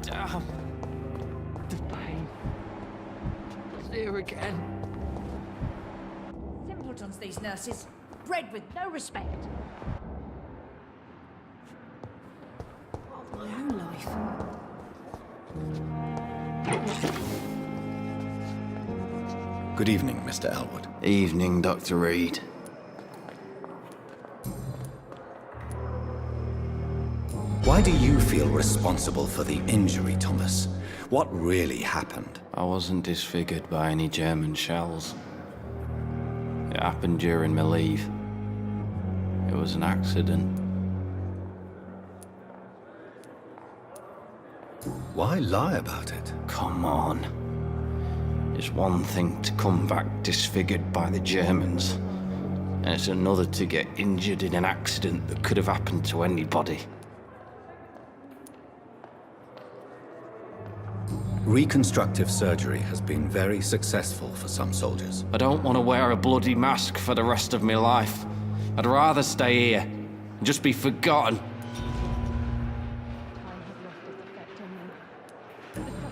Damn. The pain. It's here again. Simpletons, these nurses. Bred with no respect. Of my own life. Good evening, Mr. Elwood. Evening, Dr. Reid. Why do you feel responsible for the injury, Thomas? What really happened? I wasn't disfigured by any German shells. It happened during my leave. It was an accident. Why lie about it? Come on. It's one thing to come back disfigured by the Germans, and it's another to get injured in an accident that could have happened to anybody. Reconstructive surgery has been very successful for some soldiers. I don't want to wear a bloody mask for the rest of my life. I'd rather stay here and just be forgotten.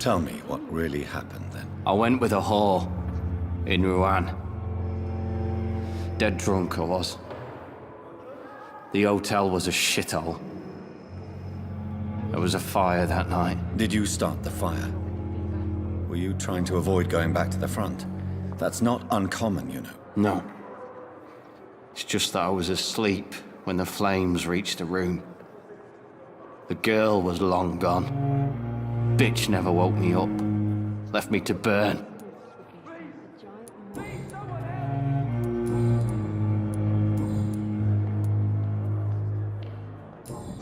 Tell me what really happened then. I went with a whore in Rouen. Dead drunk I was. The hotel was a shithole. There was a fire that night. Did you start the fire? Were you trying to avoid going back to the front? That's not uncommon, you know. No. It's just that I was asleep when the flames reached the room. The girl was long gone. Bitch never woke me up. Left me to burn.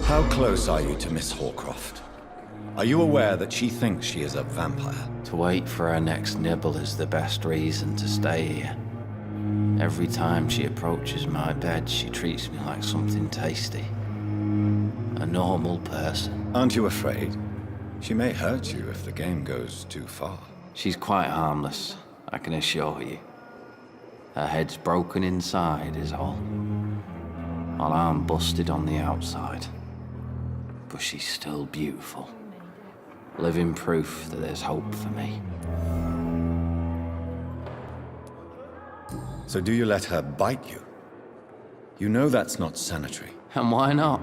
How close are you to Miss Horcroft? Are you aware that she thinks she is a vampire? To wait for her next nibble is the best reason to stay here. Every time she approaches my bed, she treats me like something tasty. A normal person. Aren't you afraid? She may hurt you if the game goes too far. She's quite harmless, I can assure you. Her head's broken inside is all. While I'm busted on the outside. But she's still beautiful. Living proof that there's hope for me. So do you let her bite you? You know that's not sanitary. And why not?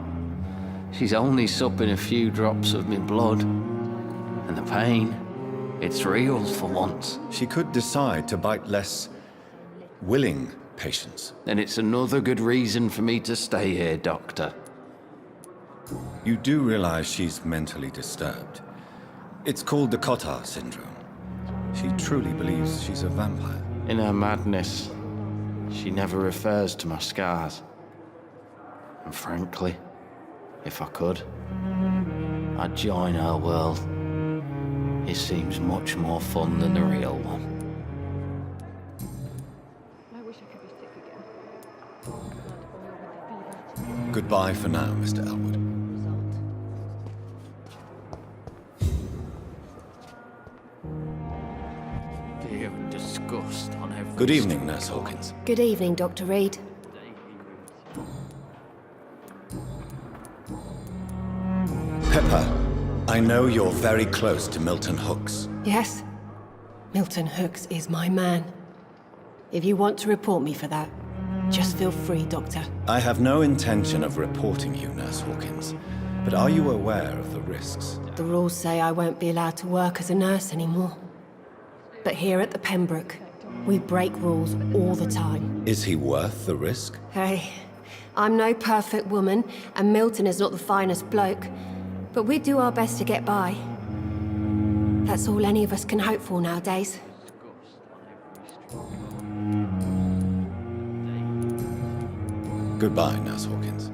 She's only supping a few drops of me blood. And the pain, it's real for once. She could decide to bite less willing patients. Then it's another good reason for me to stay here, Doctor. You do realize she's mentally disturbed. It's called the Cotard syndrome. She truly believes she's a vampire. In her madness, she never refers to my scars. And frankly, if I could, I'd join her world. It seems much more fun than the real one. I wish I could be sick again. Goodbye for now, Mr. Elwood. Fear and disgust on every... Good evening, Nurse Hawkins. Good evening, Dr. Reid. Pepper, I know you're very close to Milton Hooks. Yes. Milton Hooks is my man. If you want to report me for that, just feel free, Doctor. I have no intention of reporting you, Nurse Hawkins. But are you aware of the risks? The rules say I won't be allowed to work as a nurse anymore. But here at the Pembroke, we break rules all the time. Is he worth the risk? Hey, I'm no perfect woman, and Milton is not the finest bloke. But we do our best to get by. That's all any of us can hope for nowadays. Goodbye, Nurse Hawkins.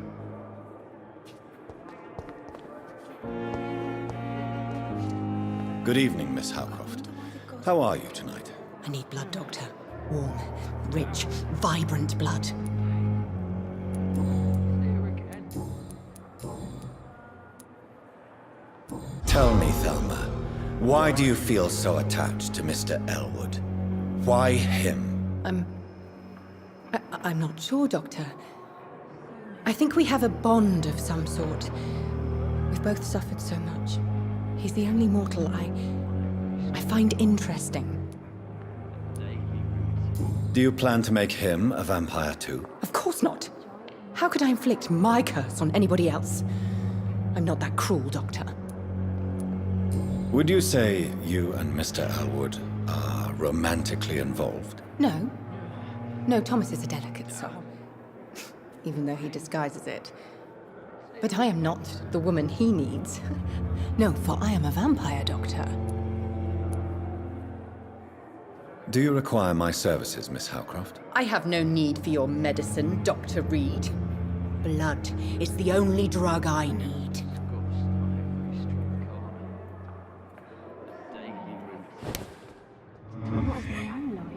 Good evening, Miss Howcroft. How are you tonight? I need blood, Doctor. Warm, rich, vibrant blood. There again. Tell me, Thelma, why do you feel so attached to Mr. Elwood? Why him? I'm not sure, Doctor. I think we have a bond of some sort. We've both suffered so much. He's the only mortal I find interesting. Do you plan to make him a vampire too? Of course not. How could I inflict my curse on anybody else? I'm not that cruel, Doctor. Would you say you and Mr. Elwood are romantically involved? No. No, Thomas is a delicate soul. Even though he disguises it. But I am not the woman he needs. No, for I am a vampire, Doctor. Do you require my services, Miss Howcroft? I have no need for your medicine, Dr. Reid. Blood is the only drug I need. What of my own life?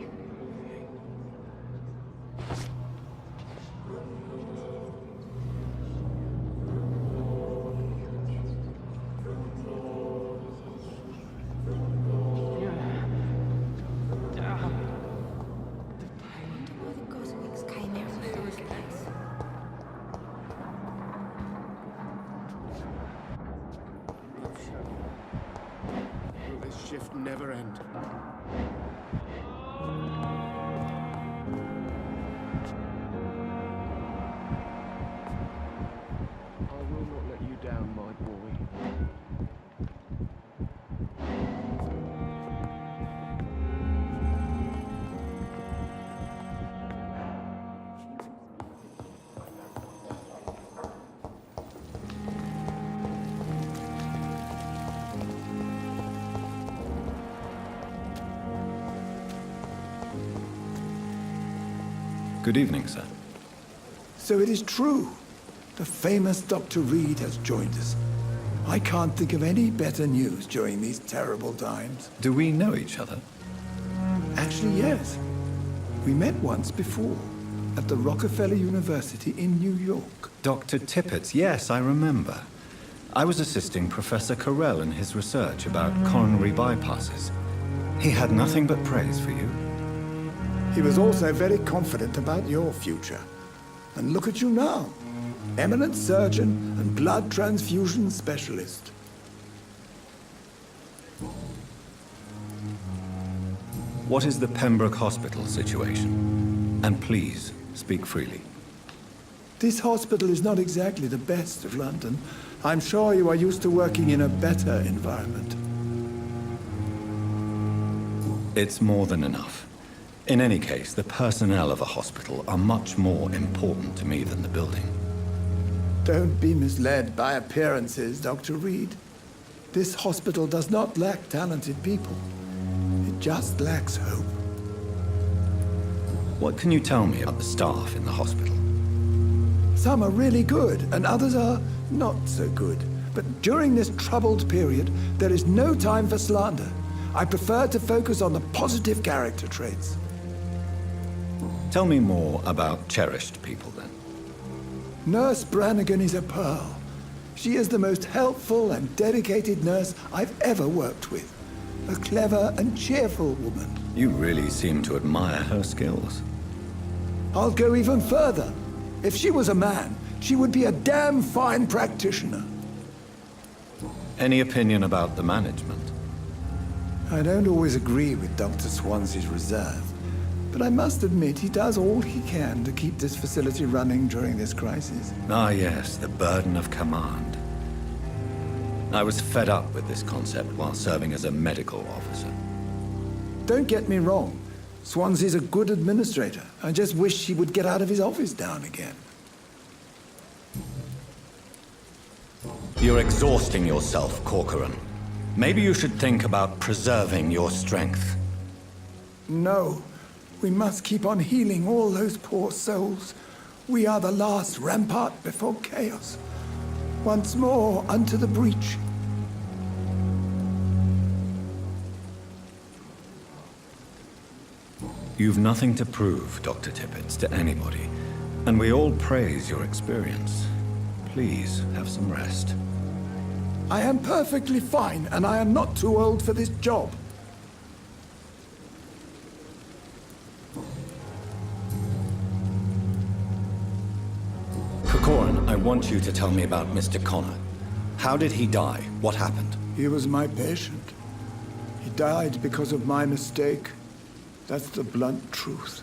Will this shift never end? I will not let you down, my boy. Good evening, sir. So it is true. The famous Dr. Reid has joined us. I can't think of any better news during these terrible times. Do we know each other? Actually, yes. We met once before, at the Rockefeller University in New York. Dr. Tippett, yes, I remember. I was assisting Professor Carell in his research about coronary bypasses. He had nothing but praise for you. He was also very confident about your future. And look at you now. Eminent surgeon and blood transfusion specialist. What is the Pembroke Hospital situation? And please, speak freely. This hospital is not exactly the best of London. I'm sure you are used to working in a better environment. It's more than enough. In any case, the personnel of a hospital are much more important to me than the building. Don't be misled by appearances, Dr. Reid. This hospital does not lack talented people. It just lacks hope. What can you tell me about the staff in the hospital? Some are really good, and others are not so good. But during this troubled period, there is no time for slander. I prefer to focus on the positive character traits. Tell me more about cherished people, then. Nurse Brannigan is a pearl. She is the most helpful and dedicated nurse I've ever worked with. A clever and cheerful woman. You really seem to admire her skills. I'll go even further. If she was a man, she would be a damn fine practitioner. Any opinion about the management? I don't always agree with Dr. Swansea's reserve, but I must admit he does all he can to keep this facility running during this crisis. Ah, yes, the burden of command. I was fed up with this concept while serving as a medical officer. Don't get me wrong. Swansea's a good administrator. I just wish he would get out of his office now and again. You're exhausting yourself, Corcoran. Maybe you should think about preserving your strength. No. We must keep on healing all those poor souls. We are the last rampart before chaos. Once more, unto the breach. You've nothing to prove, Dr. Tippett, to anybody, and we all praise your experience. Please, have some rest. I am perfectly fine, and I am not too old for this job. Corcoran, I want you to tell me about Mr. Connor. How did he die? What happened? He was my patient. He died because of my mistake. That's the blunt truth.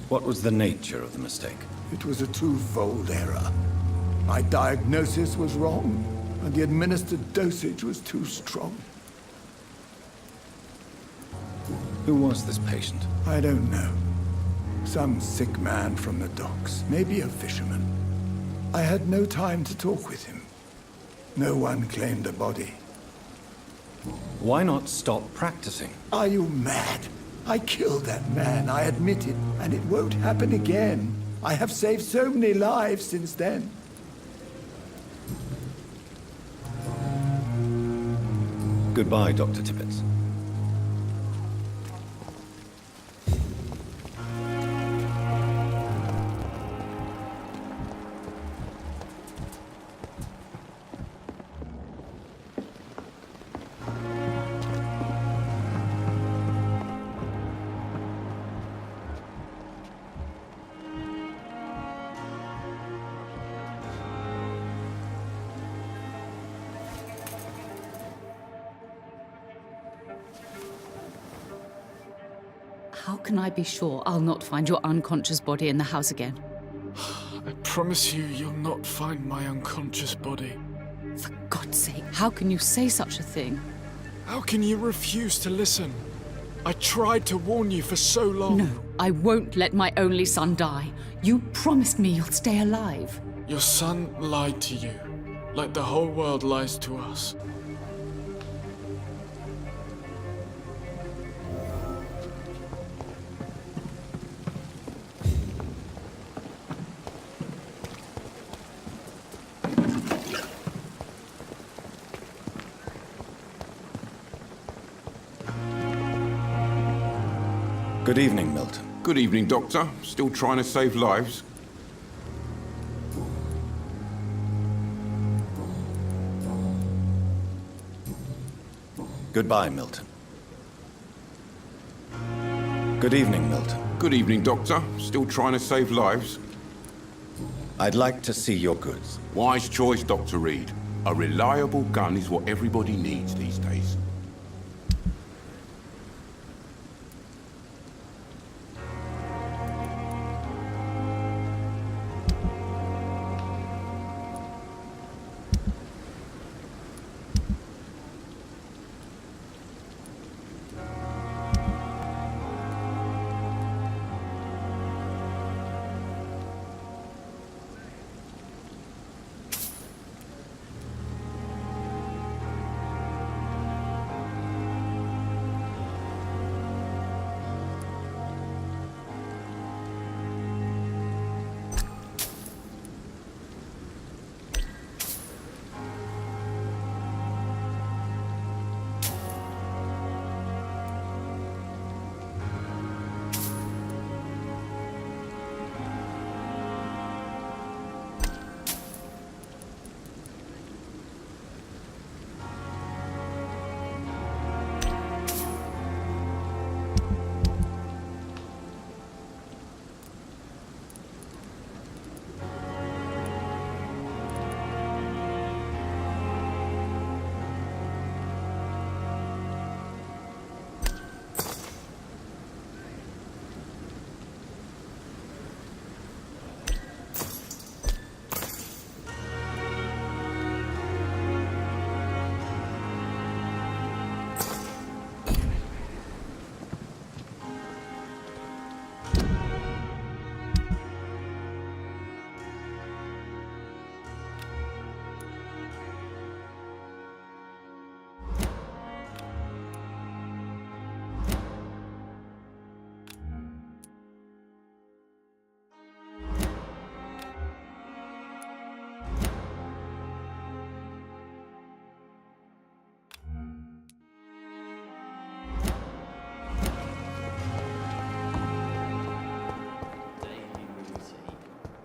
What was the nature of the mistake? It was a twofold error. My diagnosis was wrong, and the administered dosage was too strong. Who was this patient? I don't know. Some sick man from the docks, maybe a fisherman. I had no time to talk with him. No one claimed the body. Why not stop practicing? Are you mad? I killed that man, I admit it, and it won't happen again. I have saved so many lives since then. Goodbye, Dr. Tippett. How can I be sure I'll not find your unconscious body in the house again? I promise you, you'll not find my unconscious body. For God's sake, how can you say such a thing? How can you refuse to listen? I tried to warn you for so long. No, I won't let my only son die. You promised me you'll stay alive. Your son lied to you, like the whole world lies to us. Good evening, Milton. Good evening, Doctor. Still trying to save lives? Goodbye, Milton. Good evening, Milton. Good evening, Doctor. Still trying to save lives? I'd like to see your goods. Wise choice, Dr. Reid. A reliable gun is what everybody needs these days.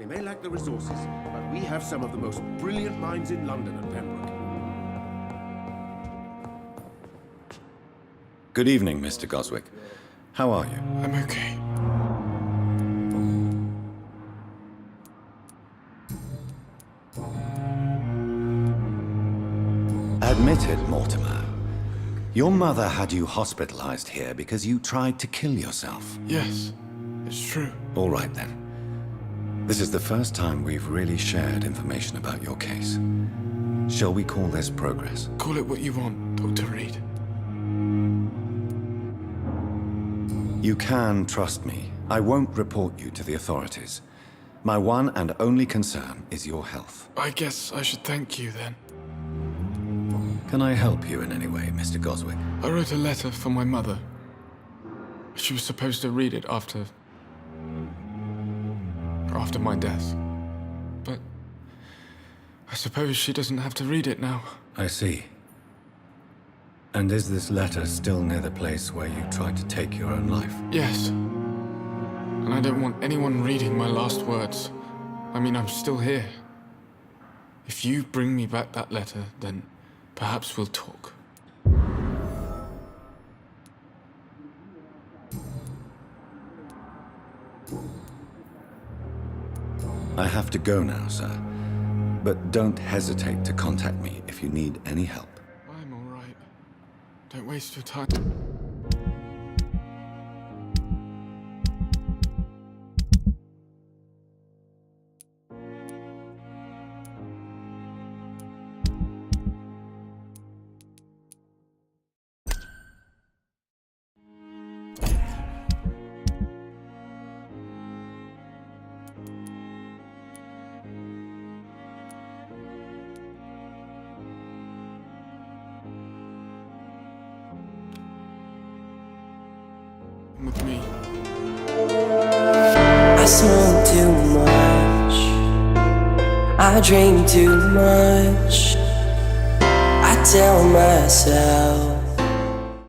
They may lack the resources, but we have some of the most brilliant minds in London at Pembroke. Good evening, Mr. Goswick. How are you? I'm okay. Admit it, Mortimer. Your mother had you hospitalized here because you tried to kill yourself. Yes, it's true. All right, then. This is the first time we've really shared information about your case. Shall we call this progress? Call it what you want, Dr. Reid. You can trust me. I won't report you to the authorities. My one and only concern is your health. I guess I should thank you, then. Can I help you in any way, Mr. Goswick? I wrote a letter for my mother. She was supposed to read it after my death. But I suppose she doesn't have to read it now. I see. And is this letter still near the place where you tried to take your own life? Yes. And I don't want anyone reading my last words. I mean, I'm still here. If you bring me back that letter, then perhaps we'll talk. I have to go now, sir. But don't hesitate to contact me if you need any help. I'm all right. Don't waste your time. With me. I smoke too much, I drink too much, I tell myself